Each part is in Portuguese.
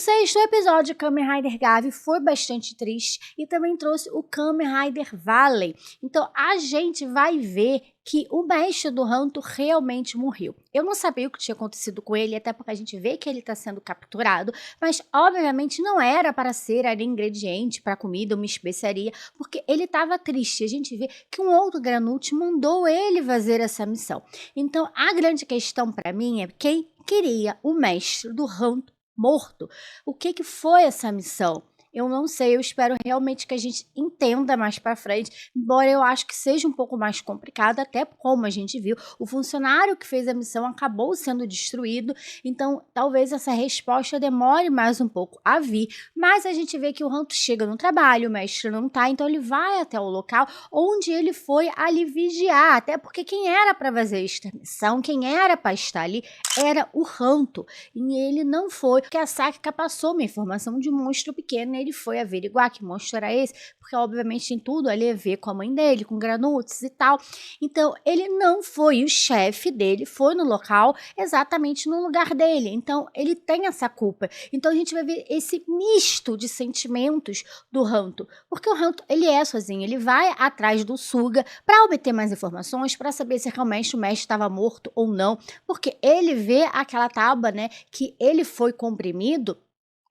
sexto episódio de Kamen Rider Gavi foi bastante triste e também trouxe o Kamen Rider Valley. Então a gente vai ver que o mestre do Hanto realmente morreu. Eu não sabia o que tinha acontecido com ele, até porque a gente vê que ele está sendo capturado, mas obviamente não era para ser ali ingrediente para comida, uma especiaria, porque ele estava triste. A gente vê que um outro Granute mandou ele fazer essa missão. Então a grande questão para mim é quem queria o mestre do Hanto morto. O que foi essa missão? Eu não sei, eu espero realmente que a gente entenda mais para frente, embora eu acho que seja um pouco mais complicado, até como a gente viu, o funcionário que fez a missão acabou sendo destruído, então talvez essa resposta demore mais um pouco a vir, mas a gente vê que o Hanto chega no trabalho, o mestre não tá, então ele vai até o local onde ele foi ali vigiar, até porque quem era para fazer esta missão, quem era para estar ali, era o Hanto, e ele não foi, porque a Sakika passou uma informação de um monstro pequeno, ele foi averiguar que monstro era esse, porque obviamente tem tudo ali a ver com a mãe dele, com Granutes e tal. Então ele não foi, o chefe dele foi no local exatamente no lugar dele, então ele tem essa culpa. Então a gente vai ver esse misto de sentimentos do Hanto, porque o Hanto ele é sozinho, ele vai atrás do Suga para obter mais informações, para saber se realmente o mestre estava morto ou não, porque ele vê aquela tábua, né, que ele foi comprimido,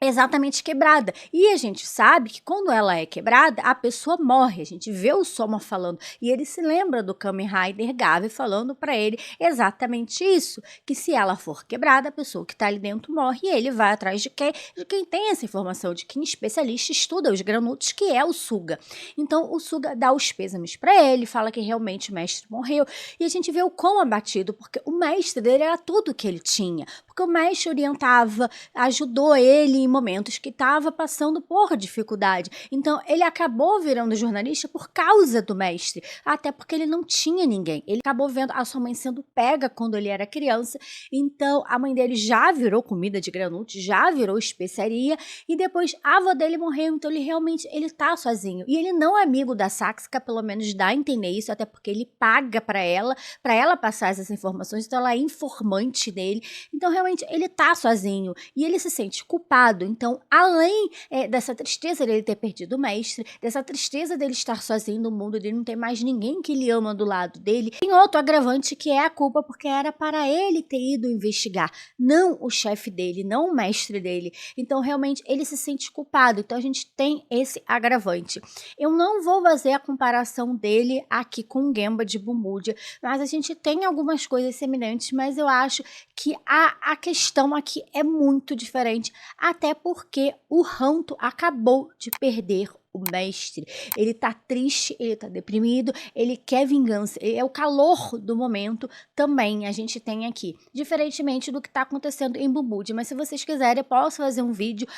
exatamente quebrada. E a gente sabe que quando ela é quebrada, a pessoa morre. A gente vê o Soma falando. E ele se lembra do Kamen Rider Gavi falando para ele exatamente isso. Que se ela for quebrada, a pessoa que está ali dentro morre. E ele vai atrás de quem? De quem tem essa informação. De quem especialista estuda os Granutes, que é o Suga. Então o Suga dá os pêsames para ele. Fala que realmente o mestre morreu. E a gente vê o quão abatido. Porque o mestre dele era tudo que ele tinha. Porque o mestre orientava, ajudou ele em momentos que estava passando por dificuldade. Então, ele acabou virando jornalista por causa do mestre, até porque ele não tinha ninguém. Ele acabou vendo a sua mãe sendo pega quando ele era criança, então a mãe dele já virou comida de Granute, já virou especiaria, e depois a avó dele morreu, então ele realmente, ele tá sozinho. E ele não é amigo da Sakika, pelo menos dá a entender isso, até porque ele paga para ela passar essas informações, então ela é informante dele. Então, realmente, ele tá sozinho, e ele se sente culpado. Então, além dessa tristeza dele ter perdido o mestre, dessa tristeza dele estar sozinho no mundo, dele não ter mais ninguém que ele ama do lado dele, tem outro agravante que é a culpa, porque era para ele ter ido investigar, não o chefe dele, não o mestre dele. Então, realmente, ele se sente culpado. Então, a gente tem esse agravante. Eu não vou fazer a comparação dele aqui com o Gemba de Bumbudia, mas a gente tem algumas coisas semelhantes, mas eu acho que a questão aqui é muito diferente, até porque o Hanto acabou de perder o mestre. Ele tá triste, ele tá deprimido, ele quer vingança, é o calor do momento também a gente tem aqui, diferentemente do que tá acontecendo em Bumbudia. Mas se vocês quiserem, eu posso fazer um vídeo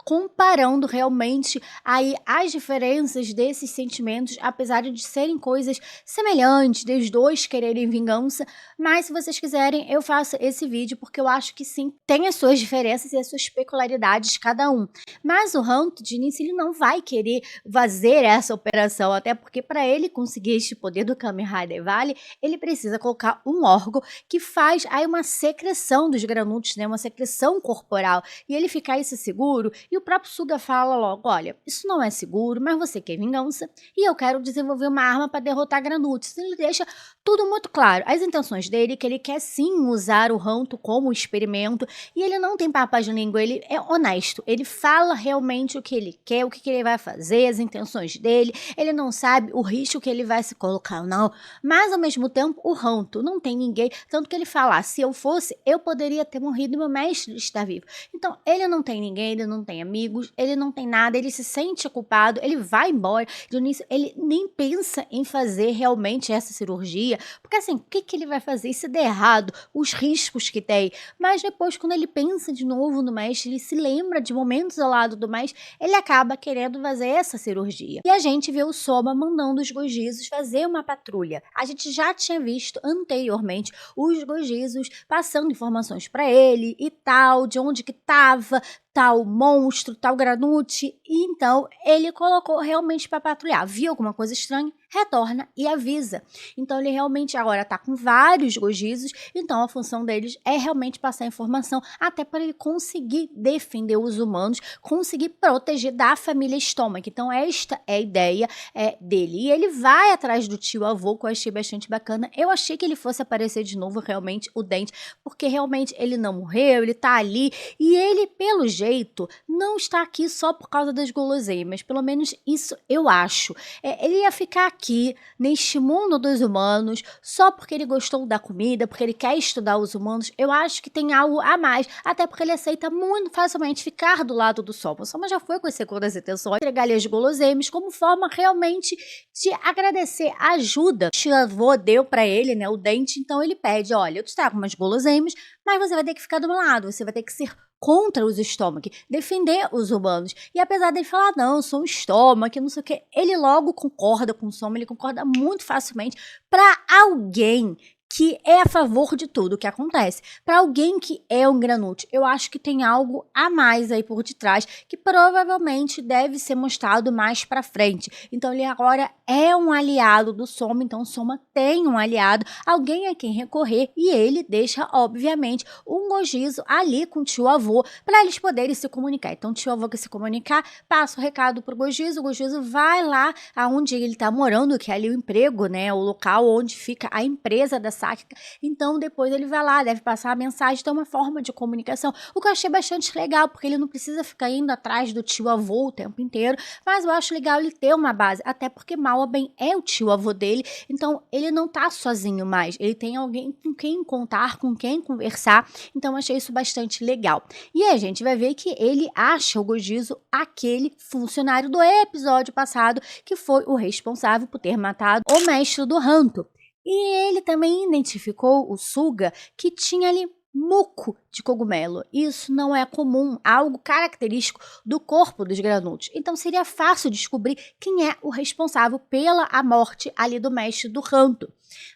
comparando realmente aí as diferenças desses sentimentos, apesar de serem coisas semelhantes, dos dois quererem vingança. Mas se vocês quiserem, eu faço esse vídeo, porque eu acho que sim, tem as suas diferenças e as suas peculiaridades cada um. Mas o Hanto, de início, ele não vai querer fazer essa operação, até porque para ele conseguir este poder do Kamen Rider Valley, ele precisa colocar um órgão que faz aí uma secreção dos Granutes, né, uma secreção corporal, e ele fica isso seguro, e o próprio Suga fala logo, olha, isso não é seguro, mas você quer vingança, e eu quero desenvolver uma arma para derrotar Granutes. Ele deixa tudo muito claro, as intenções dele, que ele quer sim usar o Hanto como experimento, e ele não tem papas de língua, ele é honesto, ele fala realmente o que ele quer, o que ele vai fazer, as intenções dele, ele não sabe o risco que ele vai se colocar, não. Mas, ao mesmo tempo, o Hanto não tem ninguém, tanto que ele fala, se eu fosse, eu poderia ter morrido e meu mestre está vivo. Então, ele não tem ninguém, ele não tem amigos, ele não tem nada, ele se sente culpado, ele vai embora. De início, ele nem pensa em fazer realmente essa cirurgia, porque assim, o que ele vai fazer se der errado, os riscos que tem. Mas depois, quando ele pensa de novo no mestre, ele se lembra de momentos ao lado do mestre, ele acaba querendo fazer essa cirurgia. E a gente vê o Soma mandando os Gojizos fazer uma patrulha. A gente já tinha visto anteriormente os Gojizos passando informações para ele e tal, de onde que tava tal monstro, tal Granute, e então ele colocou realmente para patrulhar. Viu alguma coisa estranha? Retorna e avisa. Então ele realmente agora está com vários gojizos, então a função deles é realmente passar informação até para ele conseguir defender os humanos, conseguir proteger da família Stomach. Então esta é a ideia dele. E ele vai atrás do tio avô, que eu achei bastante bacana. Eu achei que ele fosse aparecer de novo realmente o Dente, porque realmente ele não morreu, ele tá ali e ele, pelo jeito, não está aqui só por causa das guloseimas, pelo menos isso eu acho. Ele ia ficar aqui, neste mundo dos humanos, só porque ele gostou da comida, porque ele quer estudar os humanos. Eu acho que tem algo a mais, até porque ele aceita muito facilmente ficar do lado do Soma. O Soma já foi com as segundas intenções, entregar-lhe as guloseimas como forma realmente de agradecer a ajuda que o avô deu para ele, né, o Dente. Então ele pede, olha, eu te trago umas guloseimas, mas você vai ter que ficar do meu lado, você vai ter que ser contra os Stomach, defender os humanos. E apesar dele falar, não, eu sou um Stomach, não sei o que, ele logo concorda com o Soma, ele concorda muito facilmente para alguém que é a favor de tudo o que acontece. Para alguém que é um Granute, eu acho que tem algo a mais aí por detrás, que provavelmente deve ser mostrado mais para frente. Então ele agora é um aliado do Soma, então o Soma tem um aliado, alguém a quem recorrer, e ele deixa, obviamente, um gojizo ali com o tio avô, para eles poderem se comunicar. Então o tio avô que se comunicar, passa o recado pro gojizo, o gojizo vai lá aonde ele tá morando, que é ali o emprego, né, o local onde fica a empresa da Sakika. Então depois ele vai lá, deve passar a mensagem, então é uma forma de comunicação, o que eu achei bastante legal, porque ele não precisa ficar indo atrás do tio avô o tempo inteiro, mas eu acho legal ele ter uma base, até porque Malwaben é o tio avô dele, então ele não tá sozinho mais, ele tem alguém com quem contar, com quem conversar, então eu achei isso bastante legal. E aí a gente vai ver que ele acha o Gojizo aquele funcionário do episódio passado, que foi o responsável por ter matado o mestre do Hanto. E ele também identificou o Suga, que tinha ali muco de cogumelo. Isso não é comum, algo característico do corpo dos Granutes. Então seria fácil descobrir quem é o responsável pela morte ali do mestre do Hanto.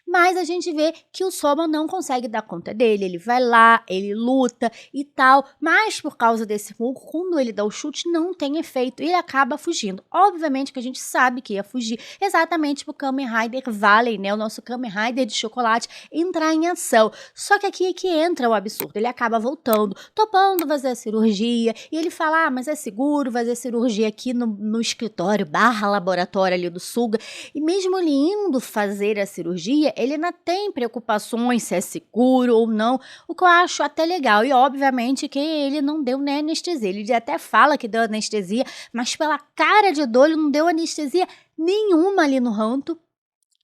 Mas a gente vê que o Soma não consegue dar conta dele, ele vai lá, ele luta e tal, mas por causa desse muco, quando ele dá o chute, não tem efeito e ele acaba fugindo. Obviamente que a gente sabe que ia fugir exatamente pro Kamen Rider Valley, né, o nosso Kamen Rider de chocolate, entrar em ação. Só que aqui é que entra o absurdo, ele acaba voltando, topando fazer a cirurgia, e ele fala, mas é seguro fazer cirurgia aqui no escritório / laboratório ali do Suga, e mesmo ele indo fazer a cirurgia, ele ainda tem preocupações se é seguro ou não, o que eu acho até legal. E obviamente que ele não deu nem anestesia, ele até fala que deu anestesia, mas pela cara de dor ele não deu anestesia nenhuma ali no Hanto.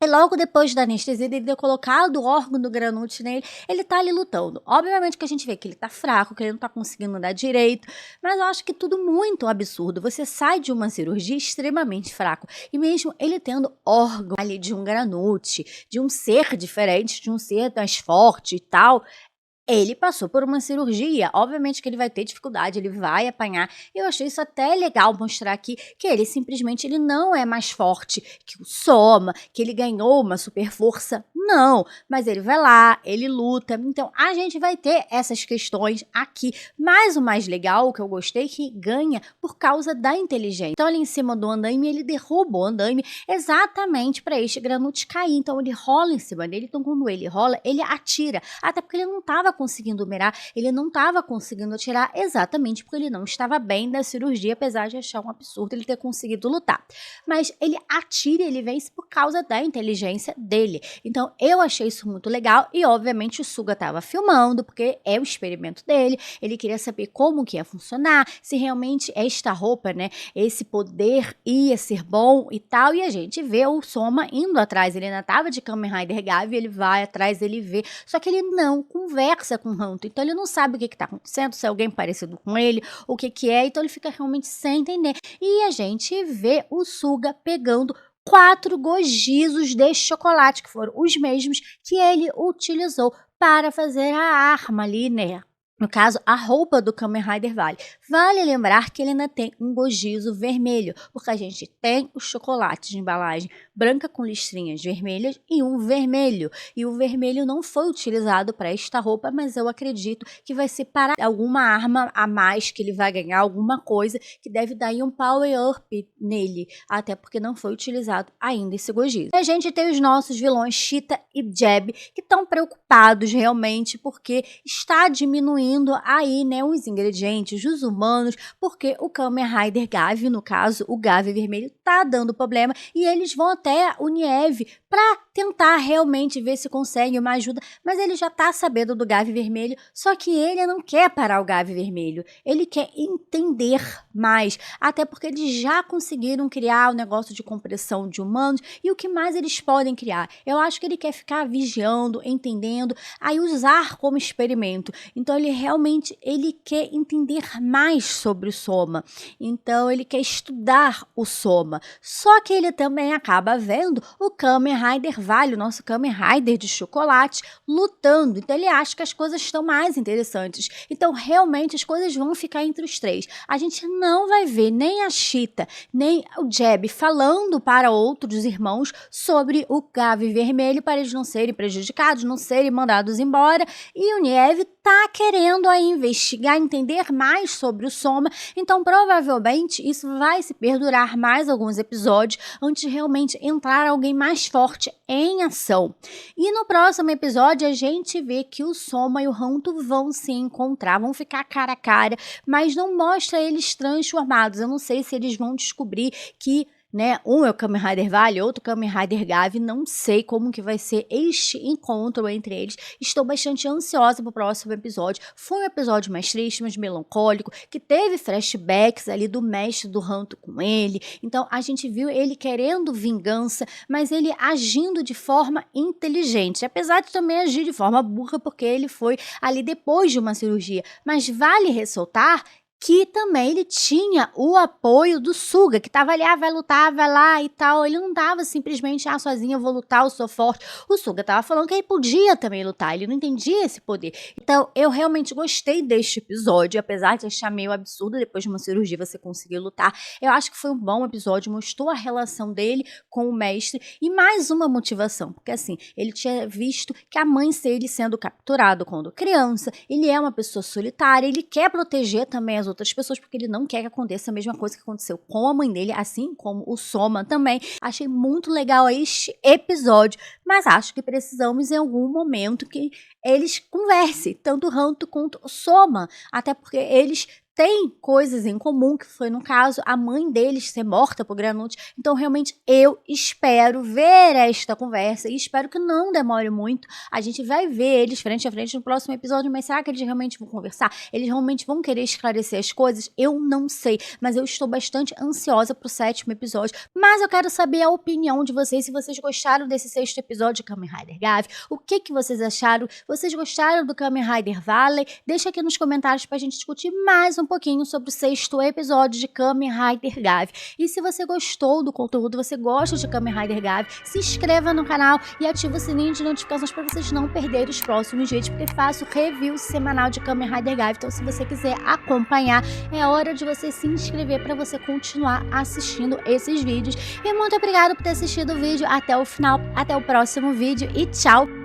E logo depois da anestesia, dele ter colocado o órgão do Granute nele, ele tá ali lutando. Obviamente que a gente vê que ele tá fraco, que ele não tá conseguindo andar direito, mas eu acho que tudo muito absurdo. Você sai de uma cirurgia extremamente fraco, e mesmo ele tendo órgão ali de um Granute, de um ser diferente, de um ser mais forte e tal, ele passou por uma cirurgia, obviamente que ele vai ter dificuldade, ele vai apanhar. Eu achei isso até legal mostrar aqui, que ele simplesmente ele não é mais forte que o Soma, que ele ganhou uma super força, não. Mas ele vai lá, ele luta, então a gente vai ter essas questões aqui. Mas o mais legal, o que eu gostei, que ganha por causa da inteligência. Então ali em cima do andaime, ele derruba o andaime exatamente para este Granute cair. Então ele rola em cima dele, então quando ele rola, ele atira, até porque ele não estava conseguindo mirar, ele não estava conseguindo atirar exatamente porque ele não estava bem da cirurgia, apesar de achar um absurdo ele ter conseguido lutar. Mas ele atira e ele vence por causa da inteligência dele. Então eu achei isso muito legal e obviamente o Suga estava filmando, porque é o experimento dele, ele queria saber como que ia funcionar, se realmente esta roupa, né, esse poder ia ser bom e tal, e a gente vê o Soma indo atrás, ele ainda estava de Kamen Rider Gavi, ele vai atrás, ele vê, só que ele não conversa com o Hanto, então ele não sabe o que está acontecendo, se é alguém parecido com ele, o que é, então ele fica realmente sem entender. E a gente vê o Suga pegando 4 gojizos de chocolate, que foram os mesmos que ele utilizou para fazer a arma ali, né? No caso, a roupa do Kamen Rider Valley. Vale lembrar que ele ainda tem um gojizo vermelho, porque a gente tem o chocolate de embalagem branca com listrinhas vermelhas e um vermelho. E o vermelho não foi utilizado para esta roupa, mas eu acredito que vai ser para alguma arma a mais que ele vai ganhar, alguma coisa que deve dar aí um power-up nele, até porque não foi utilizado ainda esse Gogeta. A gente tem os nossos vilões Cheetah e Jab, que estão preocupados realmente porque está diminuindo aí, né, os ingredientes dos humanos, porque o Kamen Rider Gavi, no caso, o Gavi vermelho, tá dando problema e eles vão até o Nieve para tentar realmente ver se consegue uma ajuda, mas ele já tá sabendo do Gavi vermelho, só que ele não quer parar o Gavi vermelho, ele quer entender mais, até porque eles já conseguiram criar o negócio de compressão de humanos e o que mais eles podem criar? Eu acho que ele quer ficar vigiando, entendendo, aí usar como experimento. Então ele realmente quer entender mais sobre o Soma. Então ele quer estudar o Soma. Só que ele também acaba vendo o Kamen Rider Vale, o nosso Kamen Rider de chocolate, lutando. Então ele acha que as coisas estão mais interessantes. Então realmente as coisas vão ficar entre os três. A gente não vai ver nem a Cheetah, nem o Jab falando para outros irmãos sobre o Gavi vermelho para eles não serem prejudicados, não serem mandados embora. E o Nieve tá querendo aí investigar, entender mais sobre o Soma. Então provavelmente isso vai se perdurar mais alguns episódios antes de realmente entrar alguém mais forte em ação. E no próximo episódio a gente vê que o Soma e o Hanto vão se encontrar, vão ficar cara a cara, mas não mostra eles transformados. Eu não sei se eles vão descobrir que, né, um é o Kamen Rider Vale, outro Kamen Rider Gavi, não sei como que vai ser este encontro entre eles. Estou bastante ansiosa para o próximo episódio. Foi um episódio mais triste, mais melancólico, que teve flashbacks ali do mestre do Hanto com ele. Então a gente viu ele querendo vingança, mas ele agindo de forma inteligente, apesar de também agir de forma burra, porque ele foi ali depois de uma cirurgia. Mas vale ressaltar que também ele tinha o apoio do Suga, que tava ali, vai lutar, vai lá e tal. Ele não tava simplesmente, sozinho eu vou lutar, eu sou forte. O Suga tava falando que ele podia também lutar, ele não entendia esse poder. Então, eu realmente gostei deste episódio, apesar de achar meio absurdo depois de uma cirurgia você conseguir lutar. Eu acho que foi um bom episódio, mostrou a relação dele com o mestre e mais uma motivação, porque assim, ele tinha visto que a mãe dele sendo capturado quando criança, ele é uma pessoa solitária, ele quer proteger também as outras pessoas, porque ele não quer que aconteça a mesma coisa que aconteceu com a mãe dele, assim como o Soma também. Achei muito legal este episódio, mas acho que precisamos em algum momento que eles conversem, tanto o Hanto quanto o Soma, até porque eles têm coisas em comum, que foi no caso a mãe deles ser morta por Granute. Então realmente eu espero ver esta conversa e espero que não demore muito. A gente vai ver eles frente a frente no próximo episódio, mas será que eles realmente vão conversar? Eles realmente vão querer esclarecer as coisas? Eu não sei, mas eu estou bastante ansiosa pro 7º episódio. Mas eu quero saber a opinião de vocês, se vocês gostaram desse 6º episódio de Kamen Rider Gavi, o que vocês acharam? Vocês gostaram do Kamen Rider Valley? Deixa aqui nos comentários pra gente discutir mais um pouquinho sobre o 6º episódio de Kamen Rider Gavi. E se você gostou do conteúdo, você gosta de Kamen Rider Gavi, se inscreva no canal e ative o sininho de notificações para vocês não perderem os próximos vídeos, porque faço review semanal de Kamen Rider Gavi. Então se você quiser acompanhar, é hora de você se inscrever para você continuar assistindo esses vídeos. E muito obrigada por ter assistido o vídeo até o final. Até o próximo vídeo e tchau!